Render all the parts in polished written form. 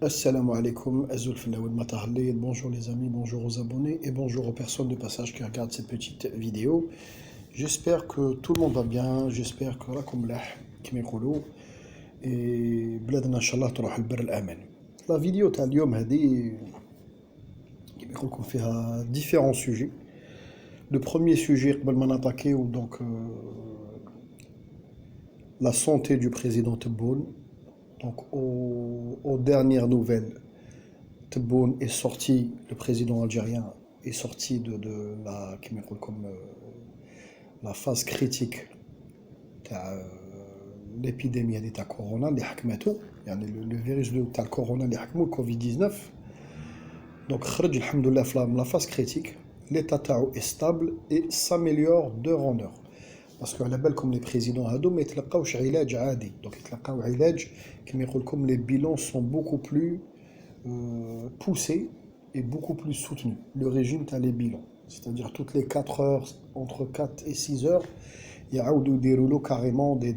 Assalamu alaikum, Azul Filaoul Matahalid, bonjour les amis, bonjour aux abonnés et bonjour aux personnes de passage qui regardent cette petite vidéo. J'espère que tout le monde va bien, j'espère que rakum lah, كما يقولوا, et بلادنا إن شاء الله تروح البر الأمان. La vidéo تاع اليوم هذه كما يقول لكم فيها différents sujets. Le premier sujet قبل ما نتاكيو donc la santé du président Tebboune. Donc aux dernières nouvelles, Tebboune est sorti, le président algérien est sorti de la, comme, la phase critique de l'épidémie de corona, le virus de corona, le Covid-19. Donc, la phase critique, l'état est stable et s'améliore d'heure en heure. Parce que la belle comme les présidents هادو ما يتلقاوش علاج عادي donc يتلقاو علاج كما يقول لكم les bilans sont beaucoup plus poussés et beaucoup plus soutenus le régime تاع les bilans c'est-à-dire toutes les 4 heures entre 4 et 6 heures يعاودوا يديروا له carrément des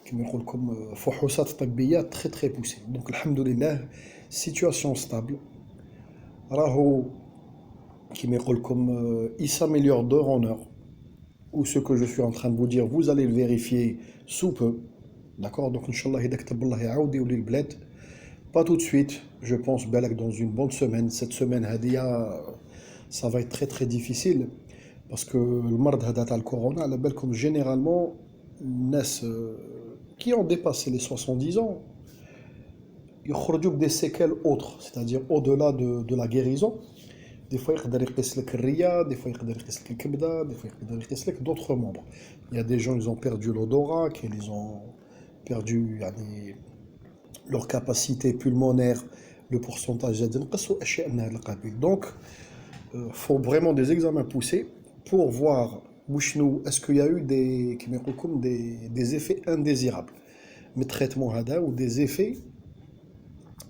كما يقول لكم فحوصات طبيه très très poussées donc الحمد لله situation stable راهو كما يقول لكم il s'améliore d'heure en heure ou ce que je suis en train de vous dire, vous allez le vérifier sous peu. D'accord? Donc, Inch'Allah, pas tout de suite, je pense, dans une bonne semaine. Cette semaine, ça va être très très difficile. Parce que le marde le corona, la belle comme généralement, qui ont dépassé les 70 ans, ils ont des séquelles autres, c'est-à-dire au-delà de la guérison. Des fois, il يقيس لك الرئة, des fois, il يقيس لك الكبدة, des fois, il يقيس لك d'autres membres. Il y a des gens, ils ont perdu l'odorat, ils ont perdu leur capacité pulmonaire, le pourcentage donc, il faut vraiment des examens poussés pour voir est-ce qu'il y a eu des effets indésirables. Mais traitement ou des effets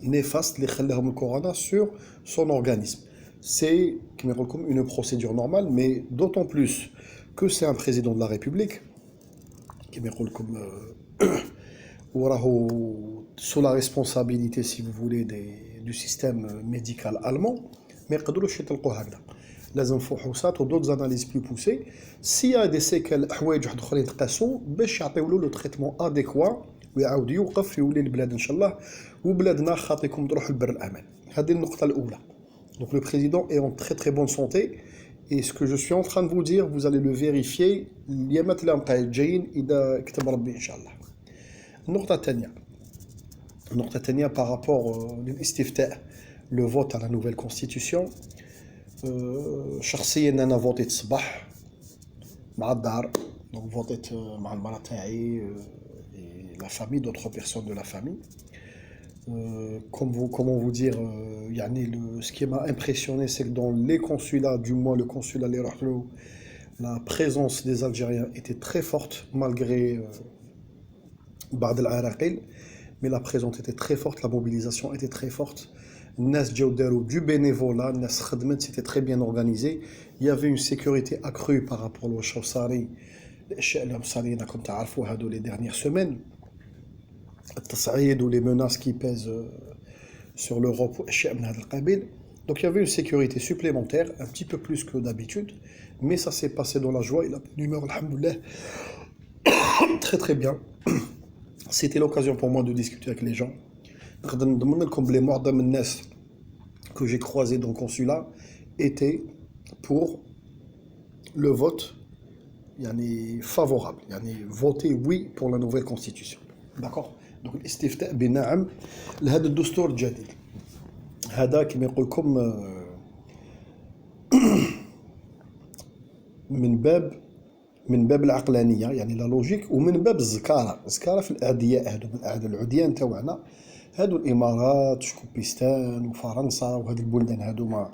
néfastes les le corona sur son organisme. C'est une procédure normale, mais d'autant plus que c'est un président de la République qui sous la responsabilité, si vous voulez, du système médical allemand, mais les infos ou d'autres analyses plus poussées, s'il y a des séquelles, le traitement adéquat, ويعاود يوقف يولي البلاد ان شاء الله وبلادنا خاطيكم تروح البر الامان. هذه النقطه الاولى. Donc le président est en très très bonne santé et ce que je suis en train de vous dire, vous allez le vérifier اليامات اللي جايين اذا كتب ربي ان شاء الله. النقطة الثانية par rapport للاستفتاء le vote à la nouvelle constitution. شخصيا انا فوتيت الصباح مع الدار donc فوتيت مع المرأة تاعي la famille, d'autres personnes de la famille. Comment vous dire, ce qui m'a impressionné, c'est que dans les consulats, du moins le consulat Les Rahlo, la présence des Algériens était très forte, malgré Ba'd al-Araqil, mais la présence était très forte, la mobilisation était très forte. Nas Djaoudarou, du bénévolat, Nas Khadmet, c'était très bien organisé. Il y avait une sécurité accrue par rapport au Chaussari, les dernières semaines. Ou les menaces qui pèsent sur l'Europe. Donc il y avait une sécurité supplémentaire, un petit peu plus que d'habitude, mais ça s'est passé dans la joie et la bonne humeur, alhamdoulilah, très très bien. C'était l'occasion pour moi de discuter avec les gens. Les que j'ai croisés dans le consulat étaient pour le vote favorable, voter oui pour la nouvelle constitution. D'accord? Donc الاستفتاء بنعم لهذا الدستور الجديد هذا كما يقول لكم من باب العقلانيه لا لوجيك ومن باب الزكاره في الاعدياء هادو من العديان تاعنا هادو الامارات شكوبيستان وفرنسا وهاد البلدان هادو ما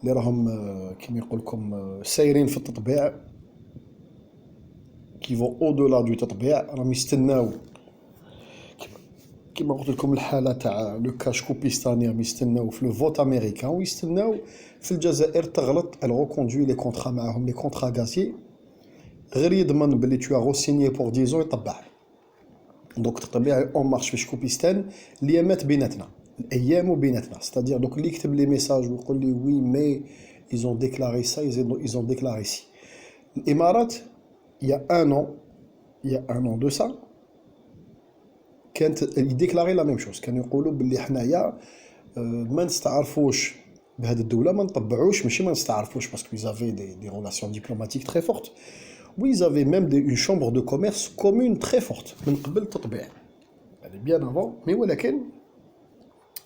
اللي راهم كما يقول لكم سايرين في التطبيع كي فو او دولا دو تطبيع راهم يستناو كما قلت لكم الحاله تاع لو كاش كوبيستاني يستناو في لو فوت امريكان ويستناو في الجزائر تغلط الغو كوندوي لي كونطرا معاهم لي كونطرا غازي غير يضمن بلي تو غو سينيي بور 10 ans يطبع دونك تطبيعي اون مارش في شكوبيستان اليامات بيناتنا الايام وبيناتنا ستادير دوك اللي يكتب لي ميساج ويقول لي وي مي ils ont déclaré ça ils ont déclaré ci الامارات il y a un an de ça كانت يديكلاري لا ميم شوز كانوا يقولوا باللي حنايا ما نستعرفوش بهذه الدوله ما نطبعوش ماشي ما نستعرفوش باسكو ils avaient des relations diplomatiques très fortes oui ils avaient même une chambre de commerce commune très forte من قبل التطبيع يعني bien avant mais ولكن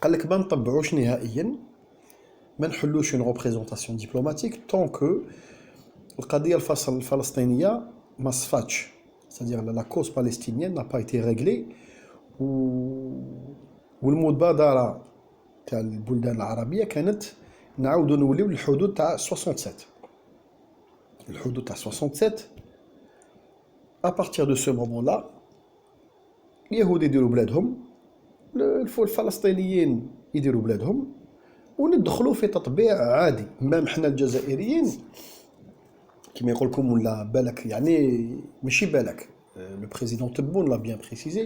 قال لك ما نطبعوش نهائيا ما نحلوش une représentation diplomatique tant que القضيه الفلسطينيه ما صفاتش c'est-à-dire la cause palestinienne n'a pas été réglée والمبادره تاع البلدان العربيه كانت نعاودوا نوليو للحدود تاع 67 الحدود تاع 67 à partir de ce moment là اليهود يديروا بلادهم الفلسطينيين يديروا بلادهم وندخلوا في تطبيع عادي مام حنا الجزائريين كما يقول لكم ولا بالك يعني ماشي بالك le président Tebboune l'a bien précisé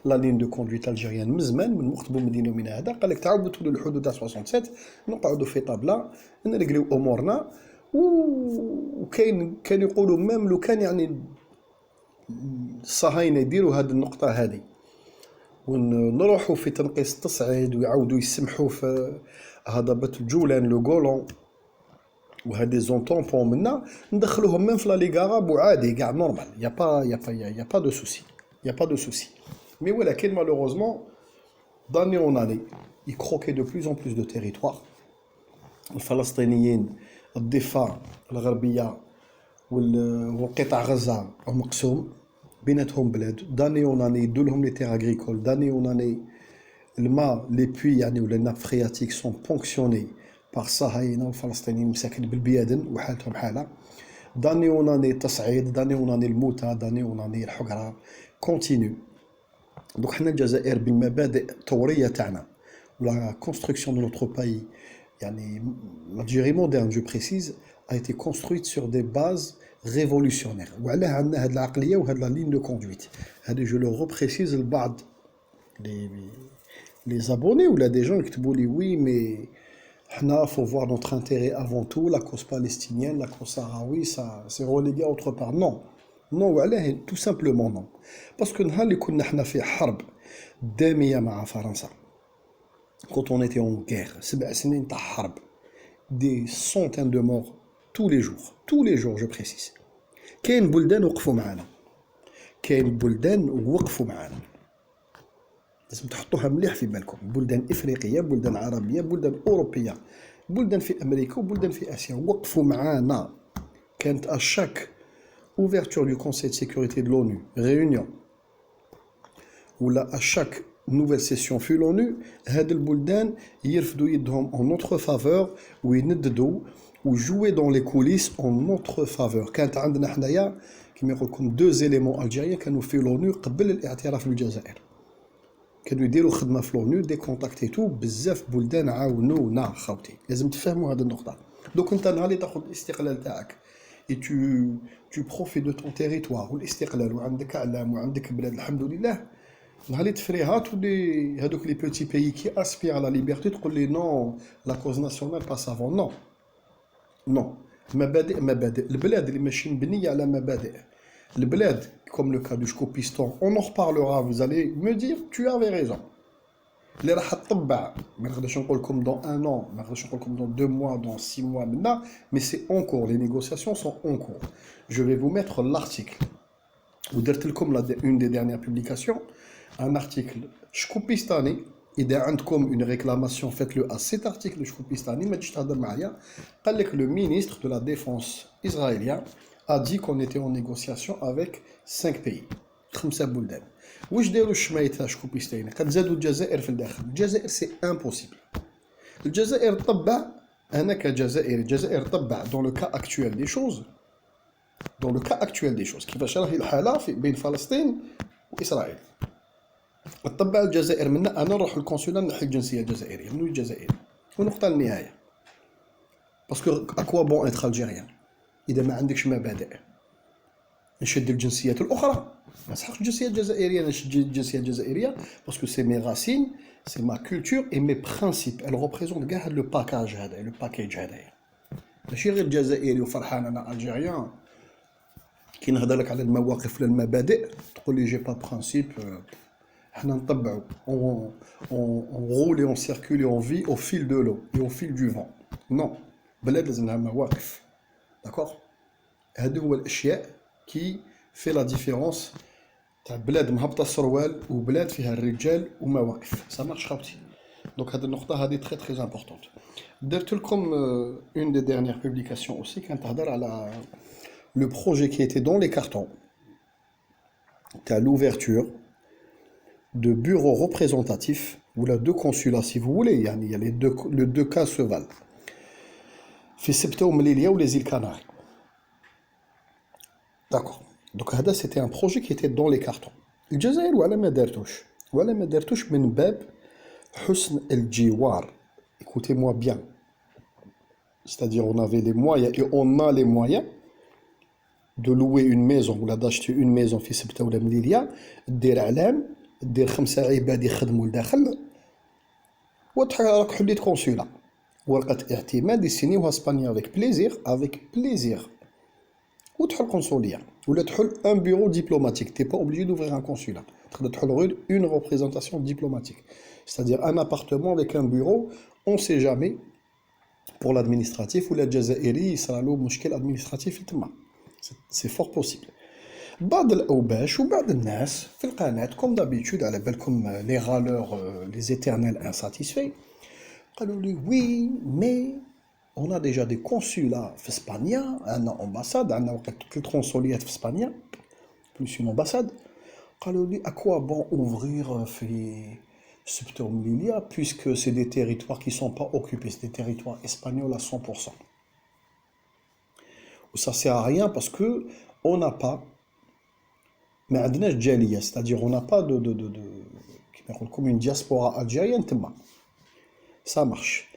la ligne de conduite algérienne من زمان من وقت بومدينه من هذا قال لك تعاودوا تدخلوا للحدود تاع 67 نقعدوا في طابله نرجلوا امورنا وكاين كانوا يقولوا مام لو كان يعني الصهاينه يديروا هذه النقطه هذه ونروحوا في تنقيص التصعيد ويعاودوا يسمحوا في هضبه الجولان لو غولون وهذه زون طومبون منا ندخلوهم من في لا ليغ عرب وعادي كاع نورمال يا با دو سوسي مي ولكن malheureusement d'année en année ils croquaient de plus en plus de territoire الفلسطينيين الضفة الغربية والقطاع غزة مقسوم بيناتهم بلاد داني اون اني يدوا لهم لي تير اغريكول داني اون اني الماء لي بوي يعني ولا ناب فرياتيك سون بونكسيوني باغ الصهاينه والفلسطينيين مساكن بالبيادن وحالتهم حاله داني اون اني التصعيد داني اون اني الموتى داني اون اني الحقره كونتينيو دوك حنا الجزائر بالمبادئ الثوريه تاعنا ولا كونستركسيون دو نوتر باي يعني l'Algérie moderne je précise a été construite sur des bases révolutionnaires وعلاه عندنا هاد العقليه وهاد لا لين دو كوندويت هادي جو لو ريبريسيز لبعض les abonnés ou là des gens يكتبوا لي oui mais حنا faut voir notre intérêt avant tout la cause palestinienne la cause sahraoui ça c'est relégué autre part non وعلاه tout simplement non parce que نهار اللي كنا حنا في حرب داميه مع فرنسا quand on était en guerre 7 سنين تاع حرب des centaines de morts tous les jours je précise كاين بلدان وقفوا معنا لازم تحطوها مليح في بالكم بلدان افريقيه بلدان عربيه بلدان اوروبيه بلدان في امريكا وبلدان في اسيا وقفوا معنا كانت اشاك ouverture du Conseil de sécurité de l'ONU réunion ولا اشاك nouvelle session في l'ONU هاد البلدان يرفدوا يدهم en notre faveur وينددوا وجouer dans les coulisses en notre faveur كانت عندنا حنايا كما يقول لكم deux éléments algériens كانوا في l'ONU قبل الاعتراف بالجزائر كانوا يديروا خدمه في لونو دي كونتاكتي تو بزاف بلدان عاونونا خاوتي لازم تفهموا هذه النقطه دوك انت نهار اللي تاخذ الاستقلال تاعك اي تو بروفيت دو طون تيريتوار والاستقلال وعندك اعلام وعندك بلاد الحمد لله نهار اللي تفريها تولي هذوك لي بوتي بيي كي اسبير لا ليبرتي تقول لي نو لا كوز ناسيونال باس افون نو مبادئ البلاد اللي ماشي مبنيه على مبادئ البلاد comme le cas du Shkopistan, on en reparlera, vous allez me dire, tu avais raison. اللي راح تطبع ما نقدرش نقول لكم dans un an, ما نقدرش نقول لكم dans 2 mois, dans 6 mois maintenant, mais c'est en cours, les négociations sont en cours. Je vais vous mettre l'article. ودرت لكم une des dernières publications, un article Shkopistani. إذا عندكم une réclamation, faites-le à cet article Shkopistani. ما تجيش تهضر معايا. قال لك le ministre de la défense israélien a dit qu'on était en négociation avec 5 pays 5 بلدان واش داروا الشماية تاع شكوبيستاني قد زادوا الجزائر في الداخل الجزائر سي امبوسيبل الجزائر طبع انا كجزائري الجزائر طبع dans le cas actuel des choses كيفاش راهي الحاله بين فلسطين واسرائيل طبع الجزائر منا انا نروح للكونسولا نحي الجنسيه الجزائريه منو الجزائري ونقطه النهايه باسكو اكوا بون اتر الجيريان إذا ما عندكش مبادئ نشد الجنسيات الأخرى ما صحقش الجنسيه الجزائريه. علاش الجنسيه الجزائريه؟ باسكو سي مي راسين، سي ما كولتور اي مي برينسيپ، ال ريبريزونت كاع هاد لو باكاج هذا، لو باكيج هذايا. ماشي غير جزائري وفرحان انا الجيريان. كي نهضر لك على المواقف ولا المبادئ تقول لي جي با برينسيپ. حنا نطبعوا on roule et on circule et on vit au fil de l'eau et au fil du vent. Non, بلاد لازم لها مواقف. داكوغ؟ هادو هو الاشياء كي في لا ديفيرونس تاع بلاد مهبطه السروال وبلاد فيها الرجال ومواقف. سا مارش خاوتي. دونك هاد النقطه هادي تري تري امبورطونت. درت لكم اون دي ديرنيير بوبليكاسيون اوسي كانت تهضر على le projet qui était dans les cartons, tu as l'ouverture de bureaux représentatifs ou là deux consulats si vous voulez, il y a les deux cas se valent. في سبتة ومليليا ou les îles Canaries. D'accord. Donc c'était un projet qui était dans les cartons. الجزائر ولا ما دارتوش من باب حسن الجوار. Écoutez-moi bien. C'est-à-dire on avait les moyens et on a les moyens de louer une maison ou d'acheter une maison في سبتة ولا مليليا، دير علام، دير 5 عباد يخدموا لداخل، وراك حليت كونسولا، ورقة اعتماد يسينيوها اسبانيا افيك بليزير، وتحل قنصلية ولا تحل ان بيرو ديبلوماتيك. تي با اوبليجي دوفرير ان كونسولا، تقدر تحل غير اون ريبريزونطاسيون ديبلوماتيك، c'est-à-dire un appartement avec un bureau. On sait jamais pour l'administratif ولا الجزائري يصرى له مشكل ادمينستراتيف تما. C'est fort possible. بعض الأوباش وبعض الناس في القناة كوم دابيتود على بالكم لي غالور لي زيترنيل انساتيسفي قالوا لي وي مي on a déjà des consulats في اسبانيا، عندنا امباساد، عندنا وقت 3 كونسوليات في اسبانيا بلوس اون امباساد. قالوا لي اكوا بون اوفرير في سبتة ومليليا puisque c'est des territoires qui sont pas occupés, c'est des territoires espagnols à 100%. Ça sert à rien parce que on n'a pas, mais عندناش جالية, c'est-à-dire on n'a pas comme une diaspora algérienne تما. Ça marche.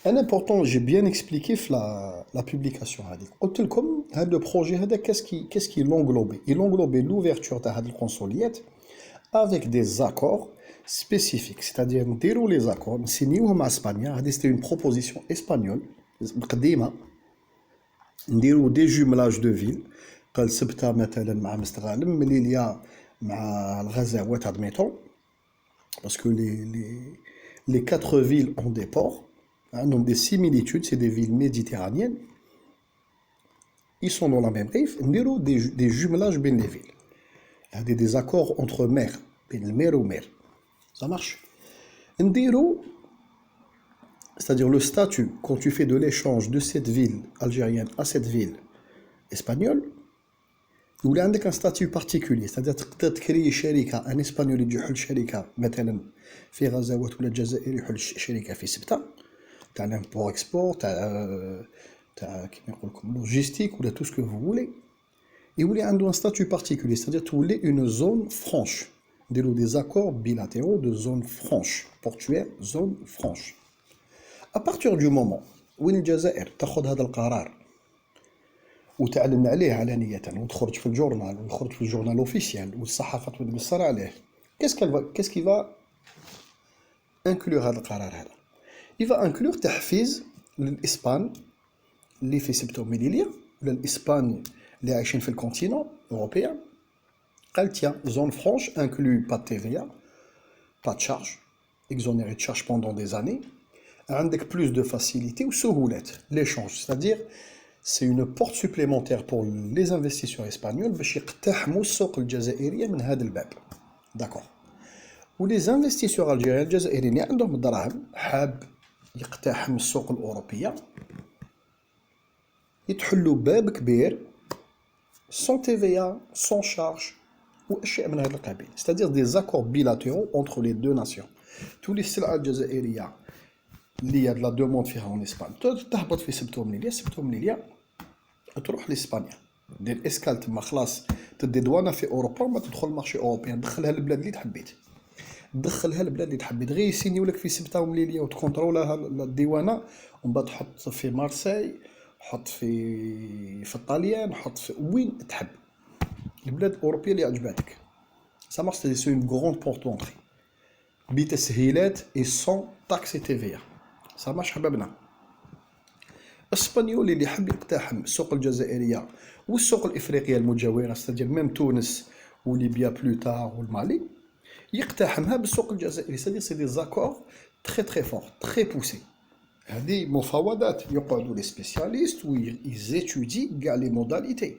Un important, j'ai bien expliqué la publication هذيك. قلت لكم هذا le projet هذا qu'est-ce qui l'englobait. Il englobait l'ouverture de هذه القنصليات avec des accords spécifiques, c'est-à-dire نديروا les accords نسينيوهم مع اسبانيا. هذه c'était une proposition espagnole قديمة. نديرو دي جوملاج دو فيل، قال سبتة مثلا مع مستغانم، مليليا مع الغزاوات ادميتون، باسكو les 4 villes ont des ports, عندهم des similitudes, c'est des villes méditerranéennes, ils sont dans la même rive. نديرو des jumelages بين les villes. Il y a des accords entre mer, بين المير ومير. Ça marche. نديرو c'est-à-dire le statut, quand tu fais de l'échange de cette ville algérienne à cette ville espagnole, il y a un statut particulier, c'est-à-dire تقدر تكري شركة، un espagnol يجي يحل شركة مثلا في غزاوات ولا الجزائر يحل شركة في سبتة تاع لامبور اكسبور تاع كيما يقول لكم لوجيستيك ولا tout ce que vous voulez، يولي عنده un statut particulier, c'est-à-dire تولي une zone franche. نديرو des accords bilatéraux de zone franche, portuaire, zone franche. À partir du moment وين الجزائر تاخذ هذا القرار وتعلن عليه علانية وتخرج في الجورنال ويخرج في الجورنال اوفيسيال والصحافة تبصر عليه، qu'est-ce qui va inclure هذا القرار هذا؟ il va inclure تحفيز للإسبان اللي في سبتة ومليليا ولا الإسبان اللي عايشين في الكونتينون أوروبيان. قال tiens, zone franche inclut pas de TVA, pas de charge, exonéré de charge pendant des années. عندك plus de facilité وسهولات l'échange, c'est-à-dire c'est une porte supplémentaire pour les investisseurs espagnols باش يقتحموا السوق الجزائرية من هذا الباب. d'accord. ولي انفستيسور الجزائريين الجزائريين عندهم الدراهم حاب يقتحم السوق الأوروبية يتحلوا باب كبير sans TVA, sans charge واشياء من هذا القبيل، c'est-à-dire des accords bilatéraux entre les deux nations. tous les السلع الجزائرية اللي هي لا دوموند فيها اون اسبان تهبط في سبتة ومليليا تروح لاسبانيا، دير اسكال تما خلاص تدي دوانه في اوروبا وما تدخل مارشي اوروبيان، دخلها للبلاد اللي تحبيت، غير يسينيو لك في سبتة ومليليا وتكونترولها الديوانه، ومن بعد تحط في مارساي، حط في الطاليان، حط في وين تحب البلاد الاوروبيه اللي عجباتك. Ça marche, c'est une grande porte d'entrée. بتسهيلات et sans taxe et TVA. Ça marche حبابنا. الاسبانيول اللي يحب يقتحم السوق الجزائريه والسوق الافريقيه المجاوره ستادير ميم تونس وليبيا بلوتار والمالي يقتحمها بالسوق الجزائري ستادير سي دي زاكور تري تري فور تري بوسي هذه مفاوضات يقعدوا لي سبيسياليست ويزيتودي كاع لي موداليتي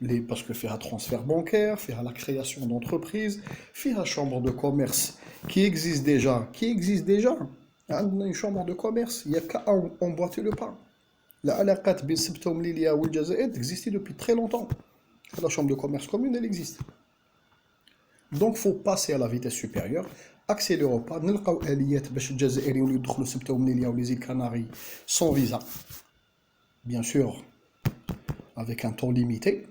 لي باسكو فيها ترانسفير بانكير فيها لا كرياسيون دونتربريز فيها شامبر دو كوميرس كي اكزيست ديجا عندنا اون شامبر دو كوميرس ياك امبواتي لو بان العلاقات بين سبته ومليليا والجزائر اكزيستي دوبي تري لونتون لا شامبر دو كوميرس كومون elle existe donc faut passer à la vitesse supérieure accélérer pas نلقاو اليات باش الجزائريين يدخلوا سبته ومليليا وليزيل كناري sans visa bien sûr avec un temps limité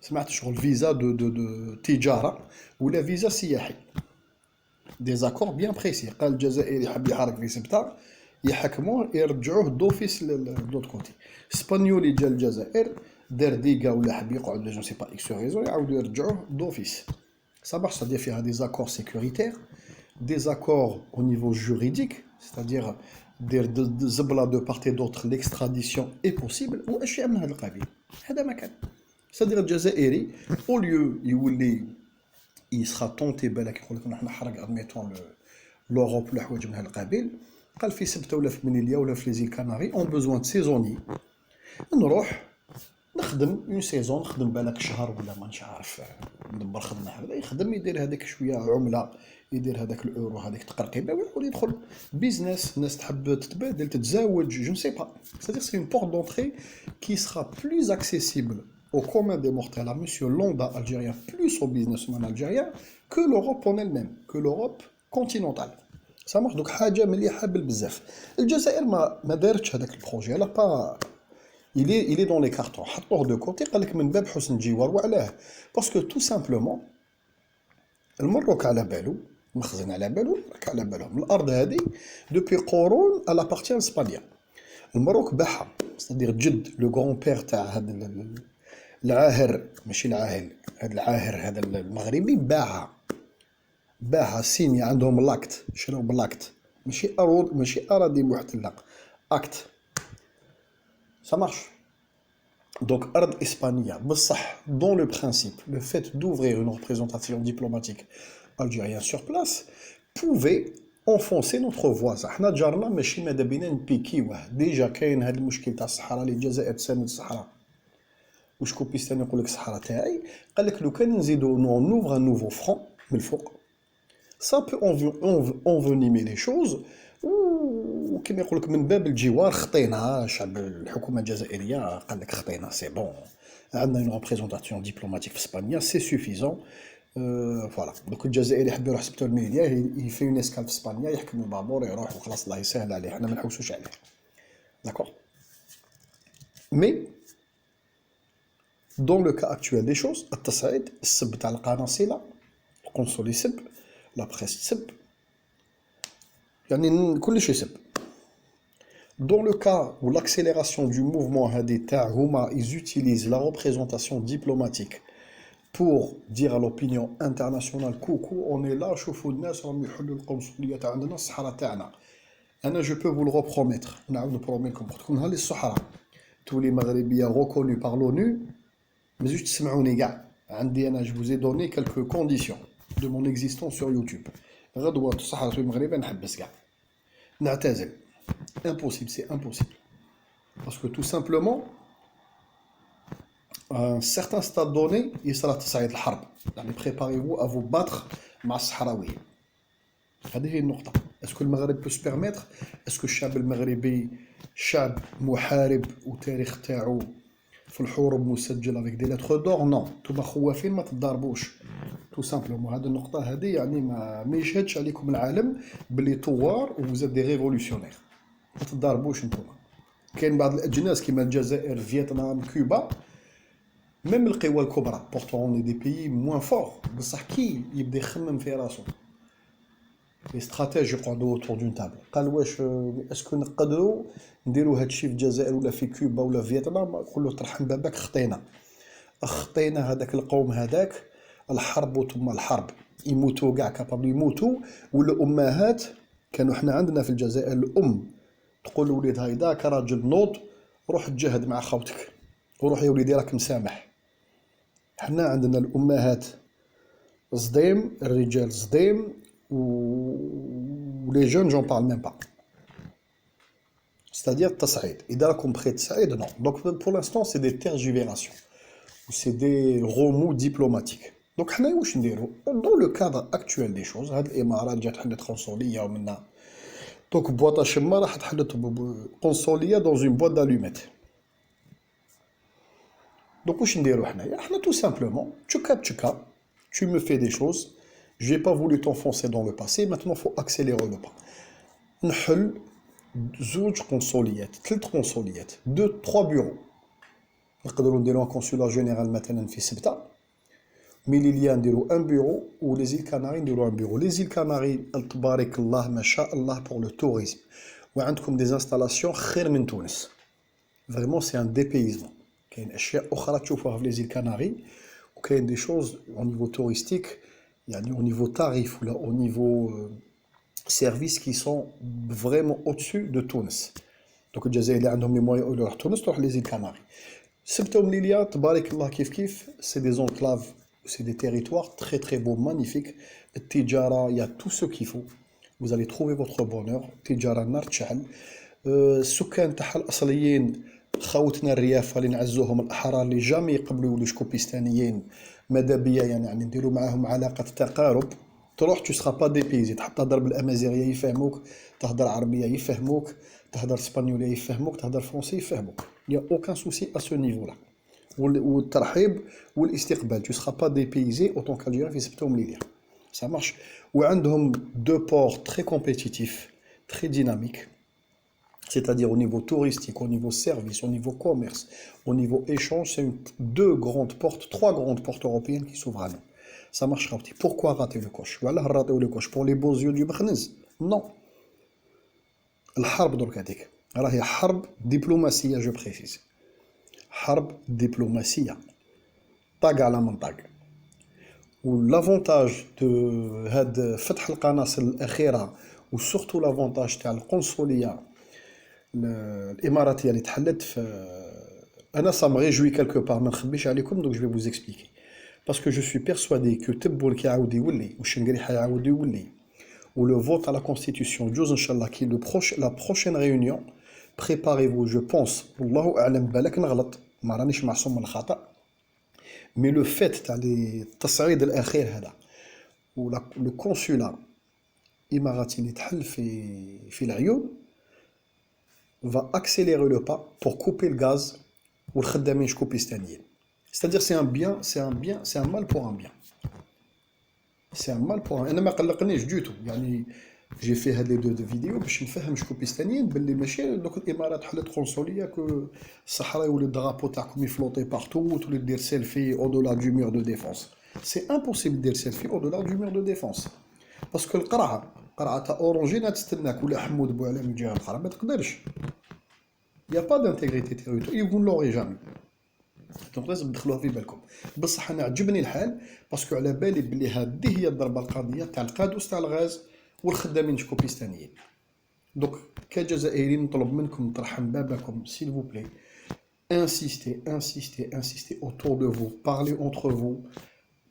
سمعت شغل فيزا دو تجاره ولا فيزا سياحي des accords bien précis قال الجزائري حب يحرك في سبته يحكموه يرجعوه دوفيس للوت كوتي اسبانيولي جا الجزائر دار ديكا ولا حب يقعد جو سي با اكس ريزون يعاودوا يرجعوه دوفيس ça marche c'est-à-dire فيها des accords sécuritaires des accords au niveau juridique c'est-à-dire des زبله de part et d'autre l'extradition est possible واشياء من هذا القبيل هذا ما كان c'est-à-dire الجزائري au lieu يولي il sera tenté بالك يقول لك نحن نحرق ادميتون لوروب ولا حوايج من هذا القبيل قال في سبته ولا في منيليا ولا في ليزيل كناري اون بوزوان سيزوني نروح نخدم اون سيزون نخدم بالك شهر ولا ما نش عارف ندبر خدمه هكذا يخدم يدير هذاك شويه عمله يدير هذاك الاورو هذيك تقرقيبه ويقول يدخل بيزنس الناس تحب تتبادل تتزاوج جو سي با c'est-à-dire c'est une porte d'entrée qui sera plus accessible au commun des mortels à monsieur lambda algérien plus au businessman algérien que l'Europe en elle-même que l'Europe continentale ça marche donc حاجه مليحه بزاف الجزائر ما دارتش هذاك البروجي لا با il est dans les cartons حطوه دو كوتي قال لك من باب حسن الجوار وعلاه باسكو تو سامبلومون المروك على بالو مخزن على بالو راك على بالهم الارض هذه دوبي قرون على بارتي اسبانيا المروك باعها ستادير جد لو غران بير تاع هذا العاهر ماشي العاهل هذا العاهر هذا المغربي باعها سيني عندهم لاكت شراو بلاكت ماشي اراضي محتله اكت ça marche donc ارض اسبانيه بصح dans le principe le fait d'ouvrir une représentation diplomatique algérienne sur place pouvait enfoncer notre voisin حنا جارنا ماشي ماذا بينا نبيكيوه ديجا كاين هذا المشكل تاع الصحراء اللي الجزائر تساند الصحراء وشكوبيستان يقول لك الصحراء تاعي قال لك لو كان نزيدو نوفر ان نوفو فرون من الفوق ça peut envenimer les choses وكما يقول لك من باب الجوار خطينا شعب الحكومه الجزائريه قال لك خطينا سي بون عندنا اون ريبريزونطاسيون ديبلوماتيك في اسبانيا سي سوفيزون فوالا دوك الجزائري يحب يروح سبتو الميديا يفي اون اسكال في اسبانيا يحكم البابور يروح وخلاص الله يسهل عليه حنا ما نحوسوش عليه داكور مي dans le cas actuel des choses التصعيد السب تاع القناصله القنصل يسب لا بريس تسب يعني كل شيء يسب dans le cas où l'accélération du mouvement هذه تاع هما ils utilisent la représentation diplomatique pour dire à l'opinion internationale coucou on est là شوفوا الناس راهم يحلوا القنصليه تاع عندنا الصحراء تاعنا انا je peux vous le repromettre نعاود نبروميكم تكون هذه الصحراء تولي مغربيه reconnue par l'ONU مازوش تسمعوني كاع عندي انا je vous ai donné quelques conditions de mon existence sur YouTube غدوه الصحراء تولي مغربيه نحبس كاع نعتزل impossible c'est impossible parce que tout simplement à un certain stade donné يصرى تصعيد الحرب يعني préparez-vous à vous battre مع الصحراويين هذه هي النقطة اسكو المغرب peut se permettre اسكو الشعب المغربي شعب محارب وتاريخ تاعو في الحروب مسجل avec des lettres d'or non نتوما خوافين ما تضاربوش tout simplement هذه النقطة هذه يعني ما يشهدش عليكم العالم باللي طوار وزاد دي ريفولوشنير ما تضاربوش نتوما كاين بعض الأجناس كيما الجزائر فيتنام كوبا ميم القوى الكبرى بورتون دي بيي موان فور بصح كي يبدا يخمم في راسو لي استراتيجي يقعدوا اوتور دون تابل قال واش اسكو نقدروا نديروا هذا الشيء في الجزائر ولا في كوبا ولا في فيتنام نقول له ترحم بابك خطينا هذاك القوم هذاك الحرب ثم الحرب يموتوا كاع كابابل يموتوا. والامهات كانوا حنا عندنا في الجزائر الام تقول لوليدها اذا راجل نوض روح تجاهد مع خوتك وروح يا وليدي راك مسامح. حنا عندنا الامهات صديم الرجال صديم ولي جون جون بارل ميم با c'est-à-dire التصعيد اذا راكم بخيت تصعيد نو. دونك pour l'instant c'est des tergiversations ou c'est des remous diplomatiques. دونك حنا واش نديرو dans le cadre actuel des choses. هاد الامارات جات حلت قنصليه ومنا دونك بواطه شما راحت حلت قنصليه dans une boîte d'allumettes. دونك واش نديرو حنايا حنا tout simplement tchouka tu me fais des choses, j'ai pas voulu t'enfoncer dans le passé, maintenant faut accélérer le pas. نحل زوج قنصليات 3 قنصليات 2-3 bureaux. نقدروا نديرو un consulat général مثلا في سبتة ميليليا نديرو ان بيرو ولي زيل كاناري نديرو ان بيرو. لي زيل كاناري تبارك الله ما شاء الله بور لو توريزم وعندكم دي انستالاسيون خير من تونس فريمون سي ان ديبيزمون. كاين اشياء اخرى تشوفوها في لي زيل كاناري وكاين دي شوز او نيفو توريستيك يعني او نيفو تاريف ولا او نيفو سيرفيس كي سون فريمون او دسو دو تونس. دونك الجزائر اللي عندهم لي مويان يروح تونس تروح لي زيل كاناري. سبتة ومليليا تبارك الله كيف سي دي زونكلاف. C'est des territoires très très beaux, magnifiques. Tijara, il y a tout ce qu'il faut. Vous allez trouver votre bonheur. Tijara nar tchal. السكان تاع الاصليين خوتنا الريافه اللي نعزوهم الاحرار اللي جامي يقبلوا يولوا شكوبيستانيين ماذا بيا يعني نديروا معاهم علاقه تقارب. تروح تو سخا با دي بيزي تحب تهضر بالامازيغيه يفهموك تهضر عربيه يفهموك تهضر اسبانيوليه يفهموك تهضر فرونسي يفهموك. Il y a aucun souci à ce niveau là. والترحيب والاستقبال tu seras pas dépaysé autant qu'Algérien في سبتة ومليليا ça marche. وعندهم 2 ports très compétitifs très dynamiques c'est-à-dire au niveau touristique, au niveau service, au niveau commerce, au niveau échange. C'est 2 grandes portes, 3 grandes portes européennes qui s'ouvrent à nous. Ça marche rapide. Pourquoi rater le coche? Voilà, rater le coche pour les beaux yeux du Bakhnez? Non. الحرب درك هذيك راهي حرب دبلوماسيه جو بريسيز. حرب دبلوماسيه طاق على منطق. والافونتاج دو هاد فتح القناصل الاخيره وسورتو لافونتاج تاع القنصليه الاماراتيه اللي تحلت في انا ça me réjouit quelque part ما نخبيش عليكم. donc je vais vous expliquer parce que je suis persuadé que تبون كيعاود يولي والشنقري حيعاود يولي ولو فوت على la constitution جوز ان شاء الله كي la prochaine réunion. préparez-vous je pense والله اعلم بالك نغلط ما رانيش معصوم من الخطا mais le fait تاع التصعيد الاخير هذا ولا لو كونسولا اماراتي اللي تحل في العيون va accélérer le pas pour couper le gaz والخدامين شكوبيستانيين. c'est-à-dire c'est un bien c'est un mal pour un bien. c'est un mal pour un. انا ما قلقنيش دوتو يعني جي في هاد لي دو فيديو باش نفهم شكوبيستانيين باللي ماشي دوك الامارات حلت قنصليه كو الصحراء يولي الدرابو تاعكم يفلوطي بارتو وتولي دير سيلفي او دولا دو مور دو ديفونس. سي امبوسيبل دير سيلفي او دولا دو مور دو ديفونس باسكو القرعه تاع اورانجينا تستناك ولا حمود بوعلام من جهه اخرى ما تقدرش. Il n'y a pas d'intégrité territoriale, vous ne l'aurez jamais. Donc لازم تدخلوها في بالكم. بصح انا عجبني الحال باسكو على بالي بلي هذه هي الضربه القاضيه تاع القادوس تاع الغاز والخدامين شكوبيستانيين. دونك كجزائريين نطلب منكم طرحا بابكم s'il vous plaît insistez autour de vous, parlez entre vous,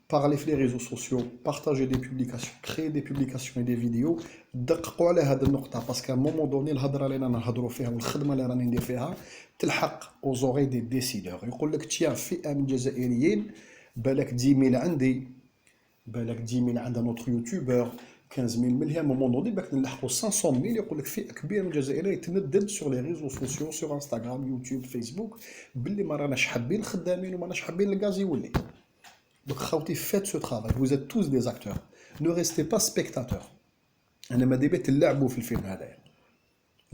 parlez sur les réseaux sociaux, partagez des publications, créez des publications et des vidéos. دققوا على هذه النقطة باسكو مومون دوني الهضرة اللي رانا نهضروا فيها والخدمة اللي راني ندير فيها تلحق اوزوري دي ديسيدور. يقول لك تيا فئة من الجزائريين بالك 10000 عندي بالك 10000 عند نوتر يوتيوبر 15000 مليون مومون دوني باك نلحقوا 500000 يقول لك فئة كبيرة من الجزائريين يتندد سور لي ريزو سوسيو سور انستغرام يوتيوب فيسبوك باللي ما راناش حابين الخدامين وما راناش حابين الغاز يولي. Donc, Khawti, faites ce travail. Vous êtes tous des acteurs. Ne restez pas spectateurs. أنا ما دبيت اللعبوا في الفيلم هذا.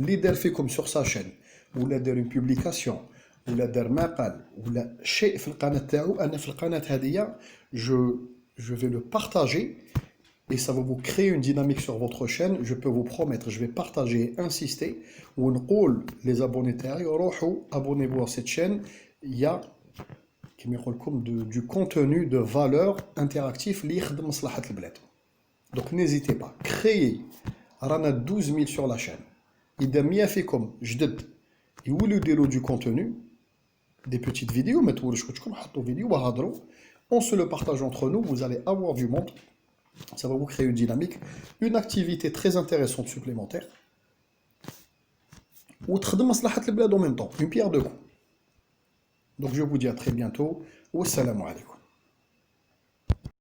اللي دار فيكم sur sa chaîne ولا دار une publication ولا دار مقال ولا شيء في القناة تاعو أنا في القناة هذه je vais le partager et ça va vous créer une dynamique sur votre chaîne. Je peux vous promettre, je vais partager et insister. ونقول les abonnés تاعي روحوا abonnez-vous à cette chaîne. Il y a qui me comme du contenu de valeur interactif li يخدم مصلحة البلاد. Donc n'hésitez pas, créez. رانا 12 000 sur la chaîne. إذا ميا فيكم جدد يولوا يديروا du contenu, des petites vidéos, ما تورش وجهكم حطوا فيديو وهضروا. On se le partage entre nous, vous allez avoir du monde. Ça va vous créer une dynamique, une activité très intéressante supplémentaire. Ou تخدم مصلحة البلاد en même temps, une pierre deux coups. Donc je vous dis à très bientôt. Wassalamu alaikum.